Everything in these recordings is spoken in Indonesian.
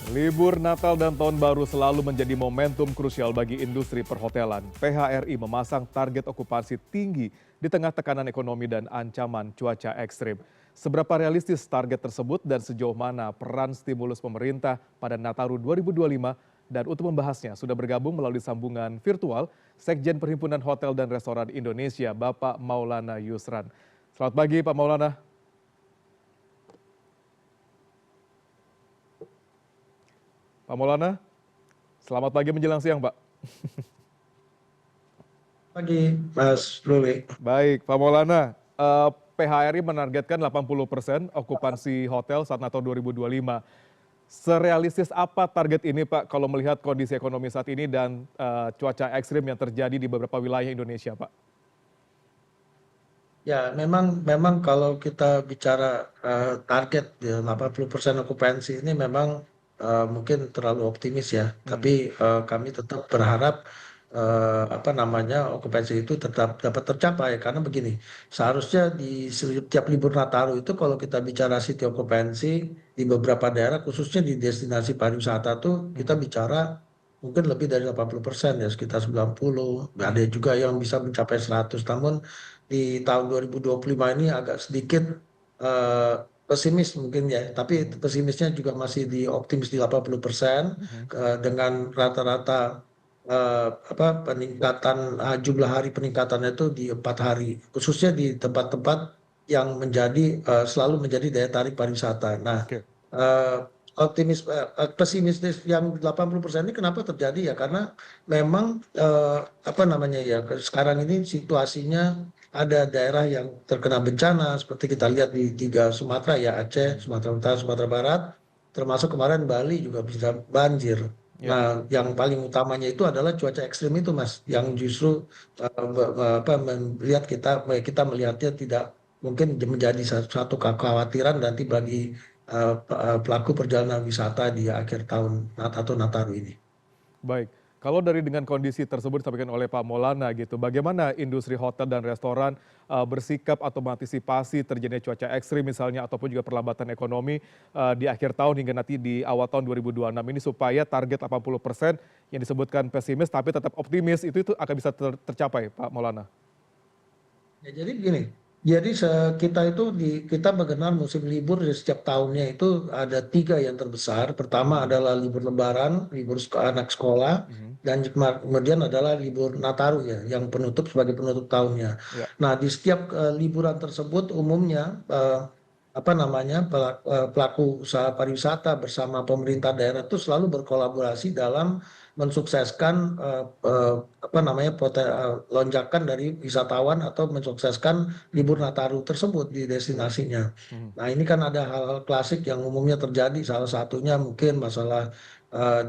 Libur Natal dan Tahun Baru selalu menjadi momentum krusial bagi industri perhotelan. PHRI memasang target okupansi tinggi di tengah tekanan ekonomi dan ancaman cuaca ekstrim. Seberapa realistis target tersebut dan sejauh mana peran stimulus pemerintah pada Nataru 2025? Dan untuk membahasnya sudah bergabung melalui sambungan virtual Sekjen Perhimpunan Hotel dan Restoran Indonesia, Bapak Maulana Yusran. Selamat pagi Pak Maulana. Pak Maulana, selamat pagi menjelang siang Pak. Pagi, Mas Ruli. Baik, Pak Maulana, PHRI menargetkan 80% okupansi hotel saat Natal 2025. Serealistis apa target ini Pak kalau melihat kondisi ekonomi saat ini dan cuaca ekstrim yang terjadi di beberapa wilayah Indonesia Pak? Ya, memang kalau kita bicara target ya, 80% okupansi ini memang mungkin terlalu optimis ya. Hmm, Tapi kami tetap berharap apa namanya okupansi itu tetap dapat tercapai karena begini, seharusnya di setiap libur Nataru itu kalau kita bicara city okupansi di beberapa daerah khususnya di destinasi pariwisata tuh kita mhm, bicara mungkin lebih dari 80% ya sekitar 90, ada mhm. juga yang bisa mencapai 100. Namun di tahun 2025 ini agak sedikit eh, pesimis mungkin ya, tapi Mhm, pesimisnya juga masih di optimis di 80% mhm. dengan rata-rata apa peningkatan jumlah hari peningkatannya itu di 4 hari, khususnya di tempat-tempat yang selalu menjadi daya tarik pariwisata. Nah, Oke. eh, pesimistis yang 80% ini kenapa terjadi ya? Karena memang apa namanya ya sekarang ini situasinya ada daerah yang terkena bencana seperti kita lihat di tiga Sumatera ya, Aceh, Mhm. Sumatera Utara, Sumatera Barat, termasuk kemarin Bali juga bisa banjir. Ya. Nah, yang paling utamanya itu adalah cuaca ekstrim itu, Mas, yang Mhm. justru apa melihat kita melihatnya tidak mungkin menjadi satu kekhawatiran nanti bagi pelaku perjalanan wisata di akhir tahun atau Nataru ini. Baik, kalau dari dengan kondisi tersebut disampaikan oleh Pak Maulana gitu, bagaimana industri hotel dan restoran bersikap atau mengantisipasi terjadinya cuaca ekstrim misalnya ataupun juga perlambatan ekonomi di akhir tahun hingga nanti di awal tahun 2026 ini supaya target 80% yang disebutkan pesimis tapi tetap optimis itu akan bisa tercapai Pak Maulana? Ya, jadi begini, jadi kita itu kita mengenal musim libur di setiap tahunnya itu ada tiga yang terbesar. Pertama Mhm, adalah libur Lebaran, libur anak sekolah, mhm, dan kemudian adalah libur Nataru ya, yang penutup sebagai penutup tahunnya. ya, Nah, di setiap liburan tersebut umumnya apa namanya pelaku usaha pariwisata bersama pemerintah daerah itu selalu berkolaborasi dalam mensukseskan apa namanya lonjakan dari wisatawan atau mensukseskan libur Nataru tersebut di destinasinya. mhm, Nah, ini kan ada hal-hal klasik yang umumnya terjadi, salah satunya mungkin masalah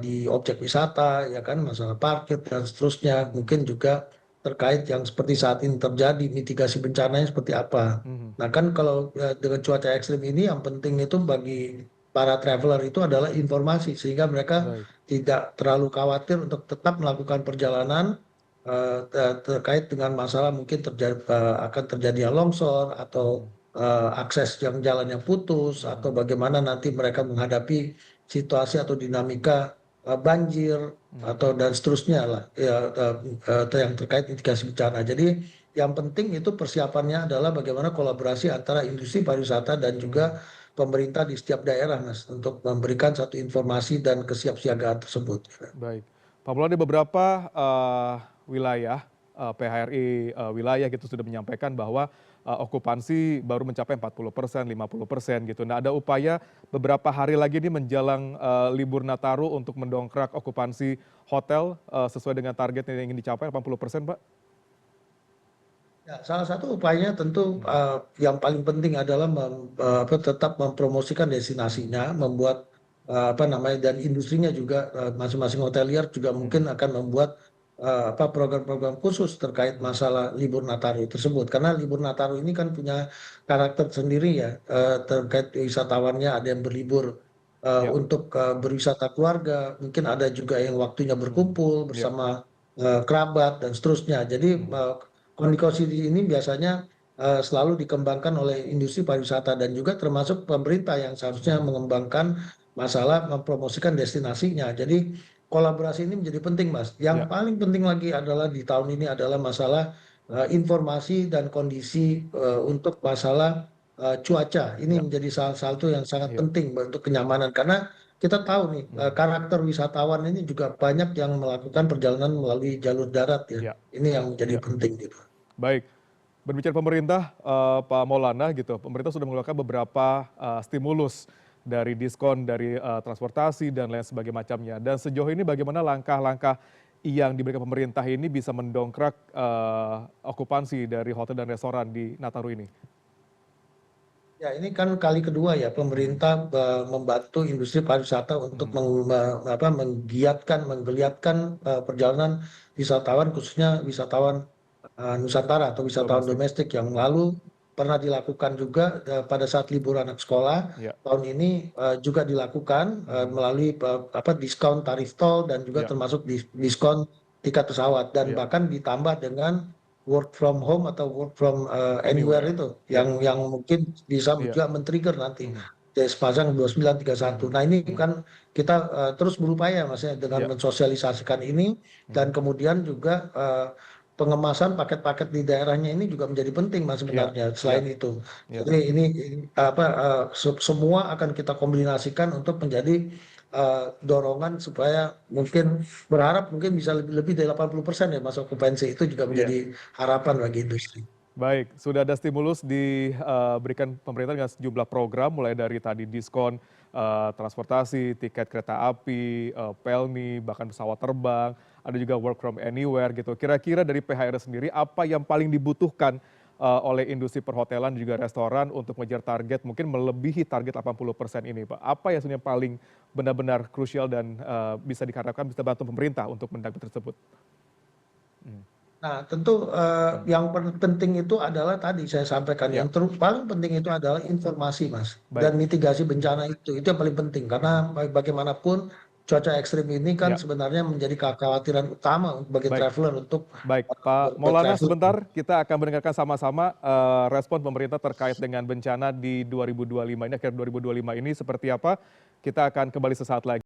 di objek wisata, ya kan, masalah parkir dan seterusnya. mhm, Mungkin juga terkait yang seperti saat ini terjadi, mitigasi bencananya seperti apa. mhm, Nah, kan kalau dengan cuaca ekstrim ini yang penting itu bagi para traveler itu adalah informasi sehingga mereka baik, tidak terlalu khawatir untuk tetap melakukan perjalanan terkait dengan masalah mungkin akan terjadinya longsor atau mhm, akses yang jalannya putus atau mhm, bagaimana nanti mereka menghadapi situasi atau dinamika banjir mhm, atau dan seterusnya lah ya, yang terkait mitigasi bencana. Jadi yang penting itu persiapannya adalah bagaimana kolaborasi antara industri pariwisata dan mhm. juga pemerintah di setiap daerah, Mas, untuk memberikan satu informasi dan kesiapsiagaan tersebut. Baik. Pak Mulyo ada beberapa wilayah, PHRI wilayah gitu sudah menyampaikan bahwa okupansi baru mencapai 40%, 50% gitu. Nah, ada upaya beberapa hari lagi nih menjelang libur Nataru untuk mendongkrak okupansi hotel sesuai dengan target yang ingin dicapai 80%, Pak? Ya, salah satu upayanya tentu Mhm, yang paling penting adalah tetap mempromosikan mhm, destinasinya, membuat apa namanya dan industrinya juga masing-masing hotelier juga mungkin mhm, akan membuat apa program-program khusus terkait mhm. masalah libur Nataru tersebut. Karena libur Nataru ini kan punya karakter sendiri ya terkait wisatawannya ada yang berlibur Ya, untuk berwisata keluarga, mungkin ada juga yang waktunya mhm, berkumpul ya, bersama kerabat dan seterusnya. Jadi mhm, kondisi ini biasanya selalu dikembangkan oleh industri pariwisata dan juga termasuk pemerintah yang seharusnya mhm, mengembangkan masalah mempromosikan destinasinya. Jadi kolaborasi ini menjadi penting, Mas. Yang Ya, paling penting lagi adalah di tahun ini adalah masalah informasi dan kondisi untuk masalah cuaca. Ini ya, menjadi salah satu yang sangat ya. penting untuk kenyamanan karena kita tahu nih Hmm. karakter wisatawan ini juga banyak yang melakukan perjalanan melalui jalur darat ya. Ya, Ini yang menjadi ya. penting gitu. Baik. Berbicara pemerintah, Pak Maulana gitu, pemerintah sudah mengeluarkan beberapa stimulus dari diskon dari transportasi dan lain sebagainya macamnya. Dan sejauh ini bagaimana langkah-langkah yang diberikan pemerintah ini bisa mendongkrak okupansi dari hotel dan restoran di Nataru ini? Ya, ini kan kali kedua ya Mhm, pemerintah membantu industri pariwisata untuk mhm. menggeliatkan perjalanan wisatawan khususnya wisatawan Nusantara atau wisatawan Domestik, domestik yang lalu pernah dilakukan juga pada saat libur anak sekolah. ya, Tahun ini juga dilakukan mhm, melalui diskon tarif tol dan juga ya, termasuk diskon tiket pesawat dan ya, bahkan ditambah dengan work from home atau work from anywhere anywhere, itu ya, yang mungkin bisa iya, juga men-trigger nanti mhm, dari sepasang 2931. mhm, Nah, ini mhm, kan kita terus berupaya Mas ya dengan ya, mensosialisasikan ini dan mhm, kemudian juga pengemasan paket-paket di daerahnya ini juga menjadi penting Mas iya, sebenarnya iya, selain itu. iya, Jadi ini semua akan kita kombinasikan untuk menjadi dorongan supaya mungkin berharap mungkin bisa lebih dari 80% ya Mas okupansi itu juga iya. menjadi harapan bagi industri. Baik, sudah ada stimulus diberikan pemerintah dengan sejumlah program, mulai dari tadi diskon transportasi, tiket kereta api, pelni, bahkan pesawat terbang, ada juga work from anywhere gitu. Kira-kira dari PHR sendiri, apa yang paling dibutuhkan oleh industri perhotelan dan juga restoran untuk mengejar target, mungkin melebihi target 80% ini, Pak? Apa yang sebenarnya paling benar-benar krusial dan bisa diharapkan bisa bantu pemerintah untuk mencapai tersebut? Hmm, Nah, tentu hmm. yang penting itu adalah tadi saya sampaikan Ya, yang paling penting itu adalah informasi, Mas, baik. dan mitigasi bencana itu yang paling penting Mhm. karena bagaimanapun cuaca ekstrim ini kan Ya, sebenarnya menjadi kekhawatiran utama bagi baik. traveler untuk Baik, Pak Maulana bertraveling. sebentar kita akan mendengarkan sama-sama respon pemerintah terkait dengan bencana di 2025 ini, akhir 2025 ini seperti apa. Kita akan kembali sesaat lagi.